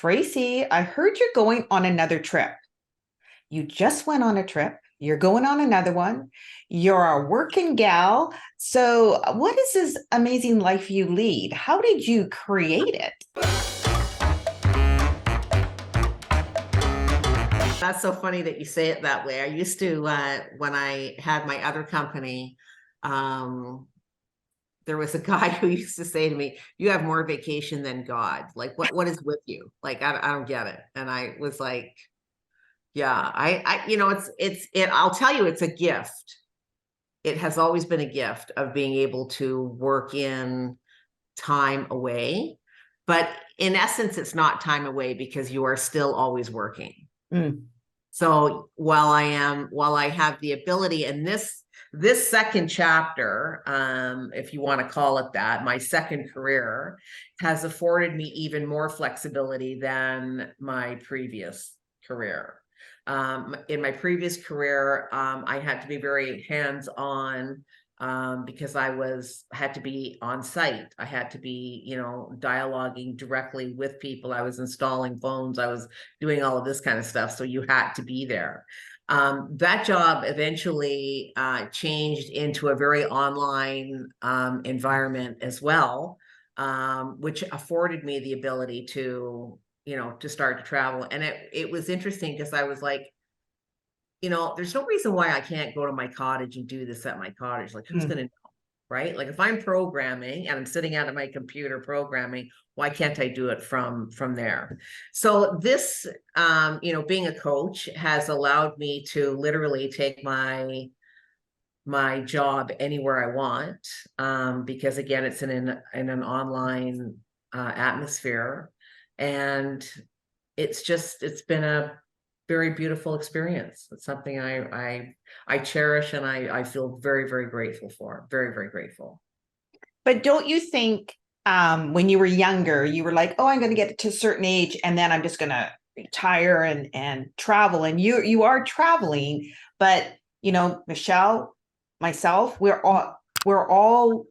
Tracy, I heard you're going on another trip. You just went on a trip. You're going on another one. You're a working gal. So, what is this amazing life you lead? How did you create it? That's so funny that you say it that way. I used to, when I had my other company, um, there was a guy who used to say to me, "You have more vacation than God. Like, what is with you? Like, I don't get it." And I was like, "Yeah, I'll tell you, it's a gift. It has always been a gift of being able to work in time away, but in essence, it's not time away because you are still always working." Mm. So while I have the ability, and this second chapter, if you want to call it that, my second career has afforded me even more flexibility than my previous career. In my previous career, I had to be very hands-on, because had to be on site. I had to be, dialoguing directly with people. I was installing phones. I was doing all of this kind of stuff. So you had to be there. That job eventually changed into a very online environment as well, which afforded me the ability to start to travel. And it was interesting because I was like, there's no reason why I can't go to my cottage and do this at my cottage. Like, who's Mm. going to know, right? Like, if I'm programming and I'm sitting out at my computer programming, why can't I do it from there? So this, being a coach has allowed me to literally take my job anywhere I want, because again, it's in an online atmosphere, and it's been a very beautiful experience. It's something I cherish, and I feel very, very grateful for. Very, very grateful. But don't you think when you were younger, you were like, "Oh, I'm going to get to a certain age, and then I'm just going to retire and travel." And you are traveling, but Michelle, myself, we're all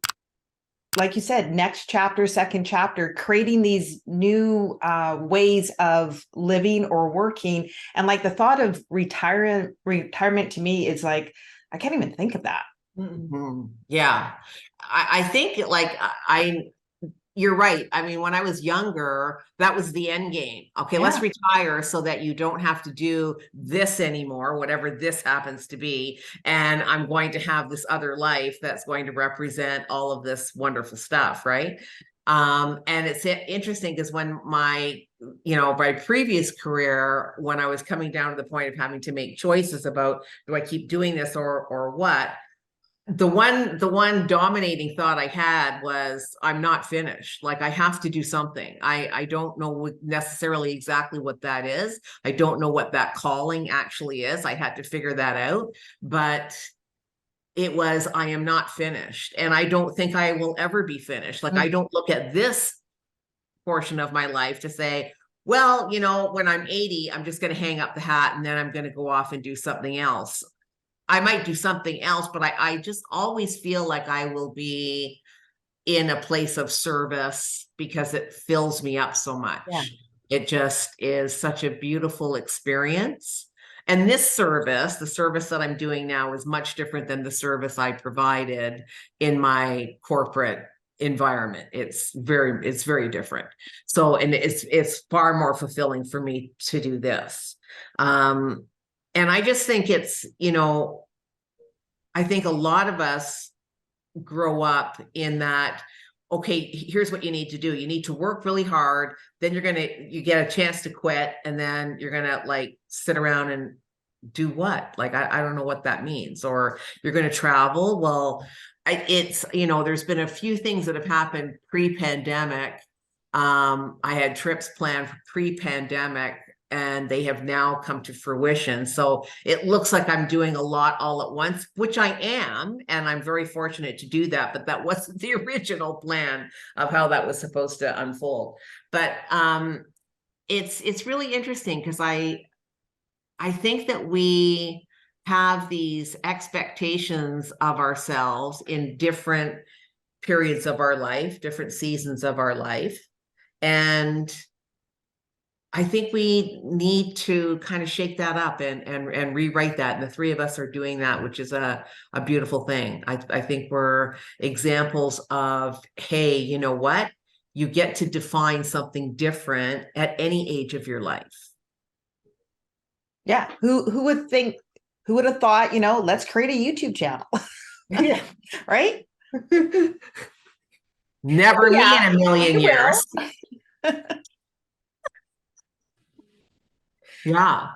like you said, next chapter, second chapter, creating these new ways of living or working. And like the thought of retirement to me is like, I can't even think of that. Mhm. Yeah. I think like you're right. I mean, when I was younger, that was the end game. Okay, let's Yeah. retire so that you don't have to do this anymore, whatever this happens to be. And I'm going to have this other life that's going to represent all of this wonderful stuff, right? And it's interesting because when my previous career, when I was coming down to the point of having to make choices about, do I keep doing this or what? The one dominating thought I had was, I'm not finished. Like, I have to do something. I don't know necessarily exactly what that is. I don't know what that calling actually is. I had to figure that out, but it was, I am not finished, and I don't think I will ever be finished. Like, I Mm. don't look at this portion of my life to say, well, when I'm 80, I'm just going to hang up the hat and then I'm going to go off and do something else. I might do something else, but I just always feel like I will be in a place of service because it fills me up so Yeah. much. It just is such a beautiful experience. And this service, the service that I'm doing now, is much different than the service I provided in my corporate environment. It's very different. So, and it's far more fulfilling for me to do this. And I just think I think a lot of us grow up in that, okay, here's what you need to do. You need to work really hard. Then you get a chance to quit. And then you're going to like sit around and do what? Like, I don't know what that means. Or you're going to travel. Well, there's been a few things that have happened pre-pandemic. I had trips planned for pre-pandemic, and they have now come to fruition. So it looks like I'm doing a lot all at once, which I am, and I'm very fortunate to do that, but that wasn't the original plan of how that was supposed to unfold. But it's really interesting because I think that we have these expectations of ourselves in different periods of our life, different seasons of our life. And I think we need to kind of shake that up and rewrite that. And the three of us are doing that, which is a beautiful thing. I think we're examples of, hey, you know what? You get to define something different at any age of your life. Yeah. Who would have thought, let's create a YouTube channel. Yeah. Right? Never me Yeah, in a million you will. years. Yeah.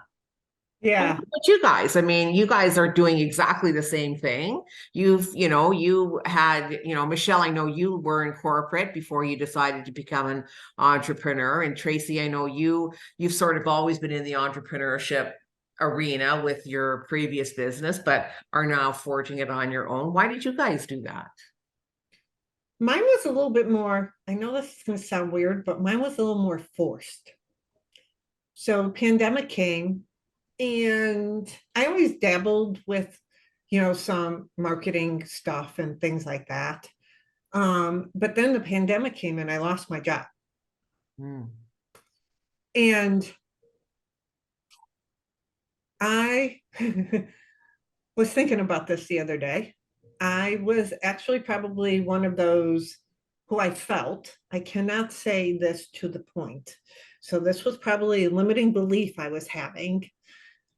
Yeah. But you guys, I mean, you guys are doing exactly the same thing. You had, Michelle, I know you were in corporate before you decided to become an entrepreneur. And Tracy, I know you've sort of always been in the entrepreneurship arena with your previous business, but are now forging it on your own. Why did you guys do that? Mine was a little bit more, I know this is going to sound weird, but mine was a little more forced. So pandemic came, and I always dabbled with, some marketing stuff and things like that. But then the pandemic came and I lost my job. Mm. And I was thinking about this the other day. I was actually probably one of those who I cannot say this to the point. So this was probably a limiting belief I was having,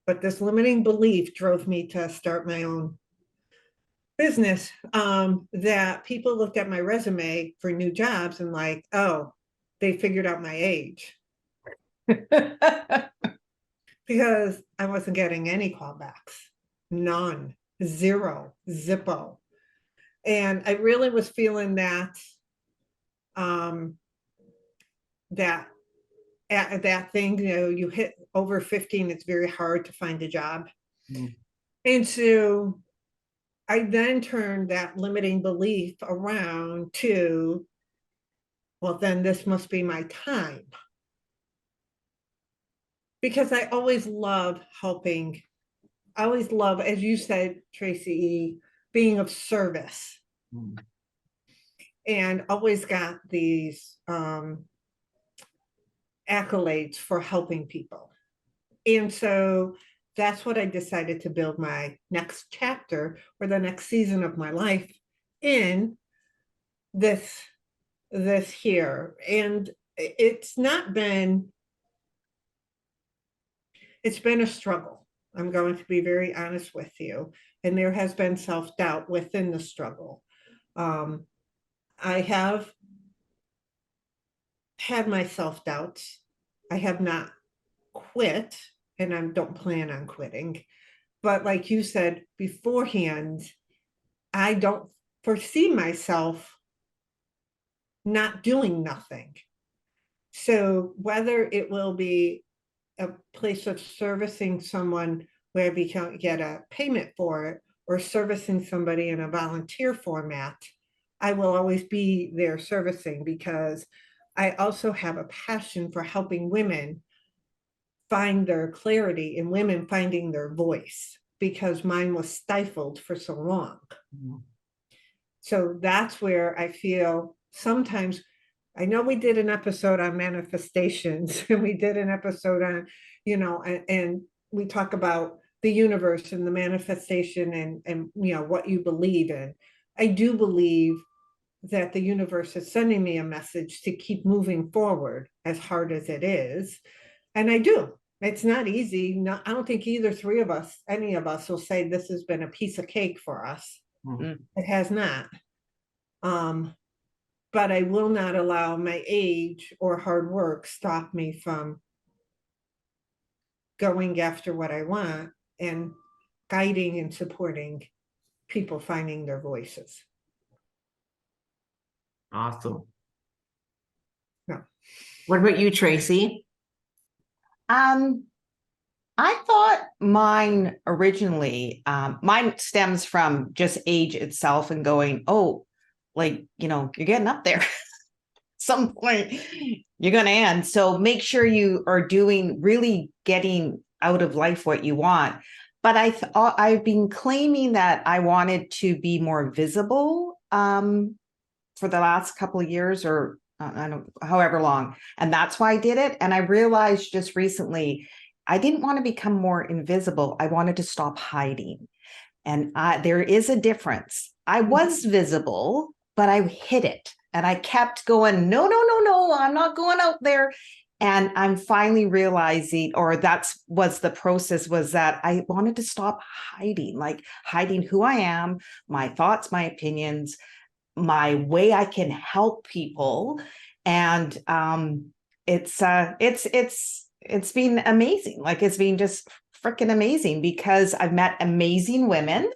but this limiting belief drove me to start my own business. That people looked at my resume for new jobs and like, oh, they figured out my age. Because I wasn't getting any callbacks, none, zero, zippo. And I really was feeling um, that that thing, you hit over 15, it's very hard to find a job. Mm. And so I then turned that limiting belief around to, well, then this must be my time. Because I always love helping. I always love, as you said, Tracy, being of service. Mm. And always got these accolades for helping people. And so that's what I decided to build my next chapter or the next season of my life in this here. And it's been a struggle. I'm going to be very honest with you. And there has been self-doubt within the struggle. I have had my self-doubts. I have not quit, and I don't plan on quitting. But like you said beforehand, I don't foresee myself not doing nothing. So whether it will be a place of servicing someone where we can get a payment for it, or servicing somebody in a volunteer format, I will always be there servicing, because I also have a passion for helping women find their clarity and women finding their voice, because mine was stifled for so long. Mm. So that's where I feel sometimes, I know we did an episode on manifestations and we did an episode on, and we talk about the universe and the manifestation and what you believe in. I do believe that the universe is sending me a message to keep moving forward, as hard as it is. And I do. It's not easy. I don't think any of us will say this has been a piece of cake for us. Mm. It has not. But I will not allow my age or hard work stop me from going after what I want and guiding and supporting people finding their voices. Awesome. No. What about you, Tracy? I thought mine originally, mine stems from just age itself and going, oh, like, you're getting up there. Some point you're going to end. So make sure you are really getting out of life what you want. But I've been claiming that I wanted to be more visible for the last couple of years, or I don't, however long. And that's why I did it. And I realized just recently, I didn't want to become more invisible. I wanted to stop hiding. And there is a difference. I was visible, but I hid it. And I kept going, no, no, no, no, I'm not going out there. And I'm finally realizing, or that's was the process, was that I wanted to stop hiding, like hiding who I am, my thoughts, my opinions, my way I can help people. And it's been amazing. Like it's been just freaking amazing because I've met amazing women.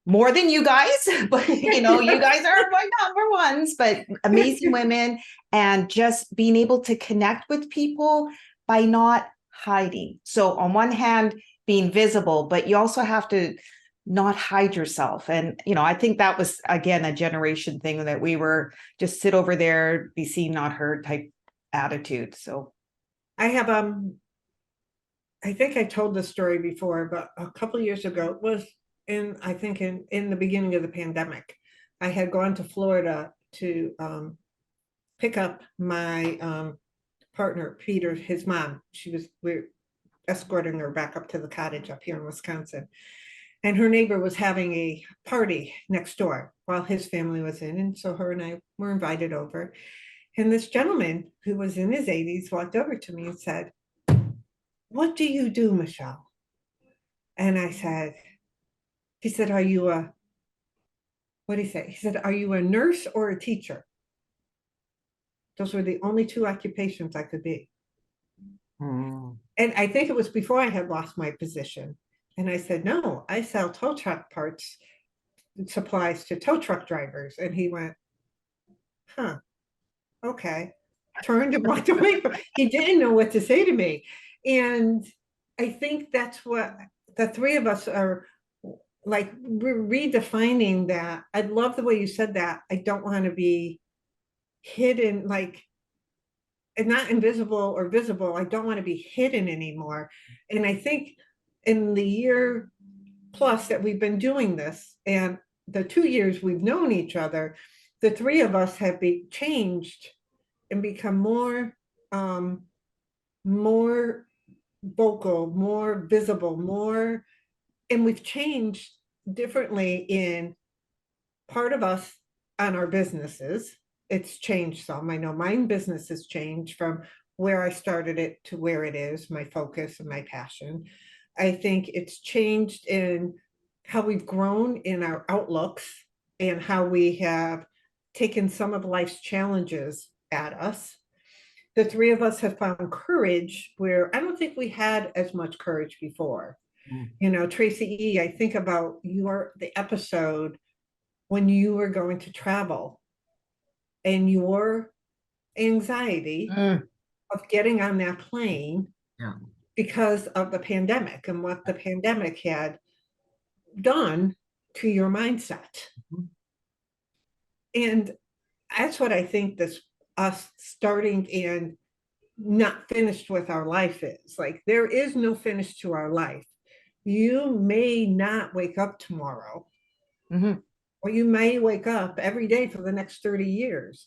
More than you guys, but you know, you guys are my number ones, but amazing women, and just being able to connect with people by not hiding. So on one hand, being visible, but you also have to not hide yourself. And, you know, I think that was, again, a generation thing that we were just sit over there, be seen, not heard type attitude. So I have, I think I told this story before, but a couple of years ago, it was I think in the beginning of the pandemic, I had gone to Florida to pick up my partner, Peter, his mom. We're escorting her back up to the cottage up here in Wisconsin. And her neighbor was having a party next door while his family was in. And so her and I were invited over. And this gentleman who was in his 80s walked over to me and said, "What do you do, Michelle?" And I said, he said, "Are you what did he say? He said, "Are you a nurse or a teacher?" Those were the only two occupations I could be. And I think it was before I had lost my position. And I said, "No, I sell tow truck parts, supplies to tow truck drivers." And he went, "Huh, okay." Turned and walked away. He didn't know what to say to me. And I think that's what the three of us are like, we're redefining that. I love the way you said that. I don't want to be hidden, like, and not invisible or visible. I don't want to be hidden anymore. And I think in the year plus that we've been doing this, and the 2 years we've known each other, the three of us have changed and become more vocal, more visible, more, and we've changed differently in part of us on our businesses. It's changed some. I know my business has changed from where I started it to where it is, my focus and my passion. I think it's changed in how we've grown in our outlooks and how we have taken some of life's challenges at us. The three of us have found courage where I don't think we had as much courage before. You know, Tracy E., I think about the episode when you were going to travel and your anxiety of getting on that plane because of the pandemic and what the pandemic had done to your mindset. And that's what I think us starting and not finished with our life is. Like, there is no finish to our life. You may not wake up tomorrow, or you may wake up every day for the next 30 years.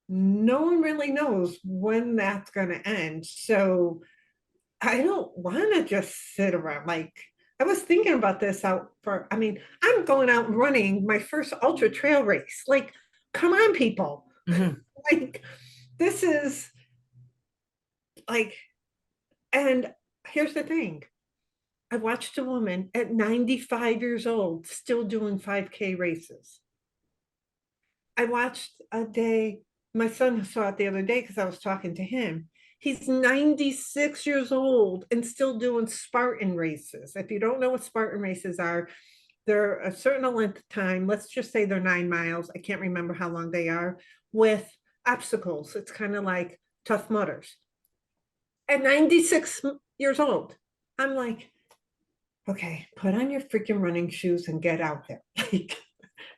No one really knows when that's going to end. So I don't want to just sit around. Like, I was thinking about this I'm going out and running my first ultra trail race. Like, come on, people. Like, this is like, and here's the thing. I watched a woman at 95 years old still doing 5K races. I watched my son saw it the other day because I was talking to him. He's 96 years old and still doing Spartan races. If you don't know what Spartan races are, they're a certain length of time. Let's just say they're 9 miles. I can't remember how long they are, with obstacles. It's kind of like Tough Mudders. At 96 years old, I'm like, okay, put on your freaking running shoes and get out there. Like,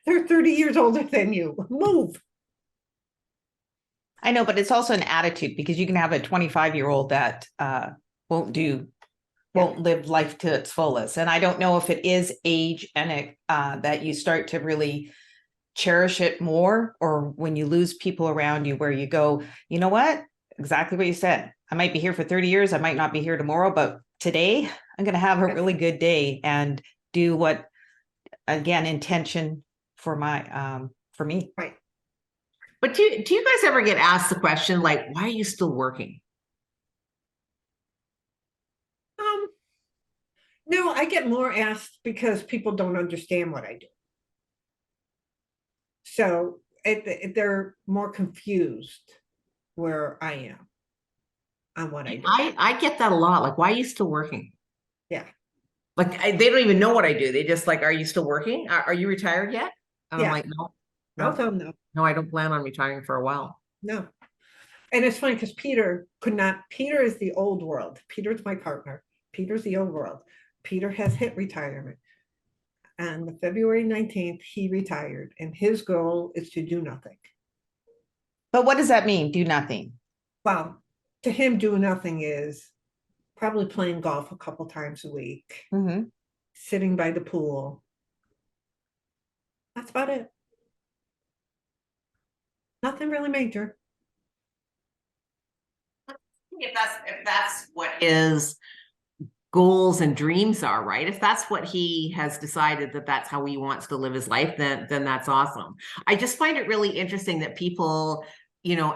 they're 30 years older than you. Move. I know, but it's also an attitude, because you can have a 25-year-old that won't live life to its fullest. And I don't know if it is age and that you start to really cherish it more, or when you lose people around you where you go, you know what? Exactly what you said. I might be here for 30 years. I might not be here tomorrow, but today I'm going to have a really good day and do what, again, intention for for me. Right. But do you guys ever get asked the question, like, why are you still working? No, I get more asked because people don't understand what I do. So they're more confused where I am on what I do. I get that a lot. Like, why are you still working? Yeah. Like, they don't even know what I do. They just like, are you still working? Are you retired yet? And I'm Yeah. like, no, I'll no, tell them no, no, I don't plan on retiring for a while. no. And it's funny because Peter is the old world. Peter's my partner. Peter's the old world. Peter has hit retirement. And the February 19th, he retired. And his goal is to do nothing. But what does that mean? Do nothing. Well, to him, do nothing is probably playing golf a couple times a week, sitting by the pool. That's about it. Nothing really major. If that's what his goals and dreams are, right? If that's what he has decided that that's how he wants to live his life, then that's awesome. I just find it really interesting that people,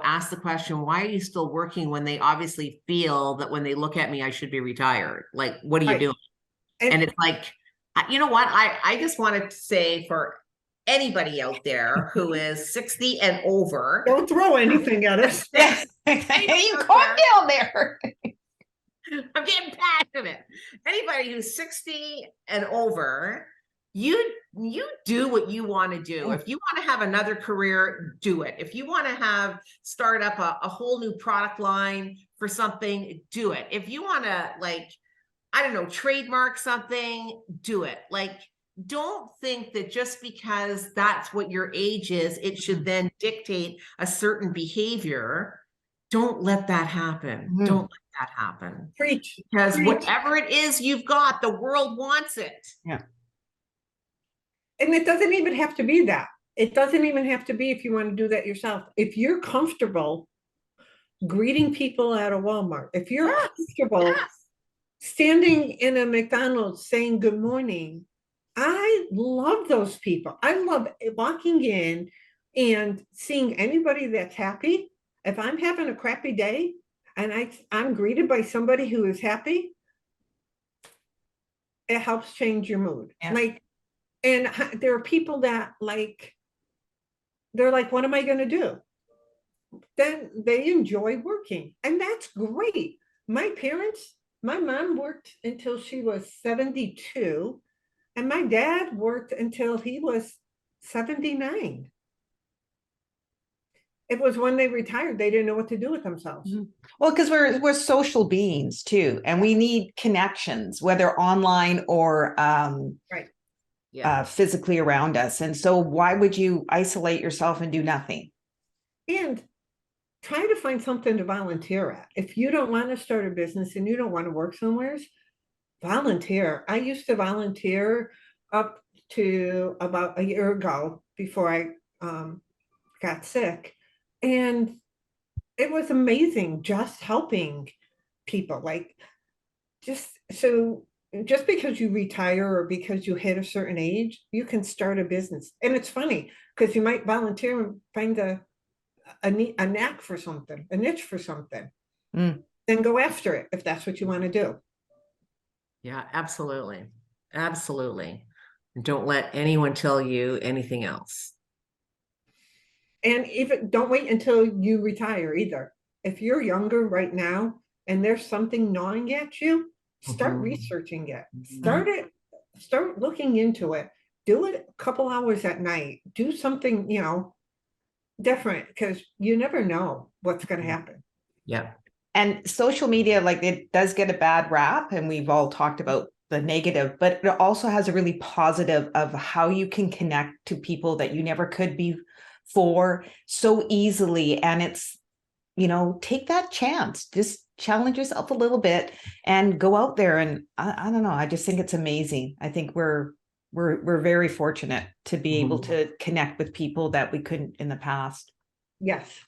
ask the question, why are you still working, when they obviously feel that when they look at me, I should be retired. Like, what are you doing? And it's like, you know what? I just wanted to say, for anybody out there who is 60 and over, don't throw anything at us. You calm down there. I'm getting passionate. Anybody who's 60 and over, you do what you want to do. If you want to have another career, do it. If you want to start up a whole new product line for something, do it. If you want to, like, I don't know, trademark something, do it. Like, don't think that just because that's what your age is, it should then dictate a certain behavior. Don't let that happen. Don't let that happen. Preach. Because whatever it is you've got, the world wants it. Yeah. And it doesn't even have to be that. It doesn't even have to be if you want to do that yourself. If you're comfortable greeting people at a Walmart, if you're comfortable standing in a McDonald's saying good morning, I love those people. I love walking in and seeing anybody that's happy. If I'm having a crappy day and I'm greeted by somebody who is happy, it helps change your mood. Yeah. Like, and there are people that they're like, what am I going to do? Then they enjoy working, and that's great. My mom worked until she was 72, and my dad worked until he was 79. It was when they retired, they didn't know what to do with themselves. Well, because we're social beings too, and we need connections, whether online or physically around us. And so why would you isolate yourself and do nothing? And try to find something to volunteer at. If you don't want to start a business and you don't want to work somewhere, volunteer. I used to volunteer up to about a year ago before I got sick. And it was amazing just helping people. Like, just because you retire or because you hit a certain age, you can start a business. And it's funny because you might volunteer and find a knack for something, a niche for something. Then go after it if that's what you want to do. Yeah, absolutely. Absolutely. And don't let anyone tell you anything else. And even don't wait until you retire either. If you're younger right now and there's something gnawing at you, start researching it. Start looking into it. Do it a couple hours at night. Do something, different, because you never know what's going to happen. Yeah. And social media, like, it does get a bad rap, and we've all talked about the negative, but it also has a really positive of how you can connect to people that you never could before so easily. And it's, take that chance, just challenge yourself a little bit and go out there. And I don't know, I just think it's amazing. I think we're we're very fortunate to be able Mhm. to connect with people that we couldn't in the past. Yes.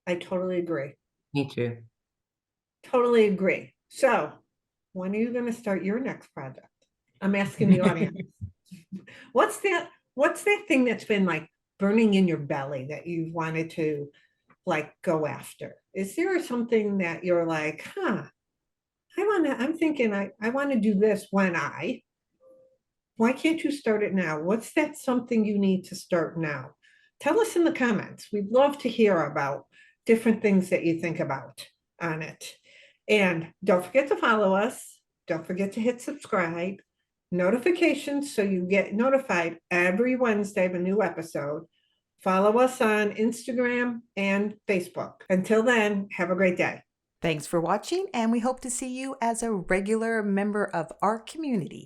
I totally agree. Me too. Totally agree. So when are you going to start your next project? I'm asking the audience. What's that thing that's been like burning in your belly that you wanted to like go after? Is there something that you're like, I'm thinking I want to do this why can't you start it now? What's that something you need to start now? Tell us in the comments. We'd love to hear about different things that you think about on it. And don't forget to follow us. Don't forget to hit subscribe, notifications so you get notified every Wednesday of a new episode. Follow us on Instagram and Facebook. Until then, have a great day. Thanks for watching, and we hope to see you as a regular member of our community.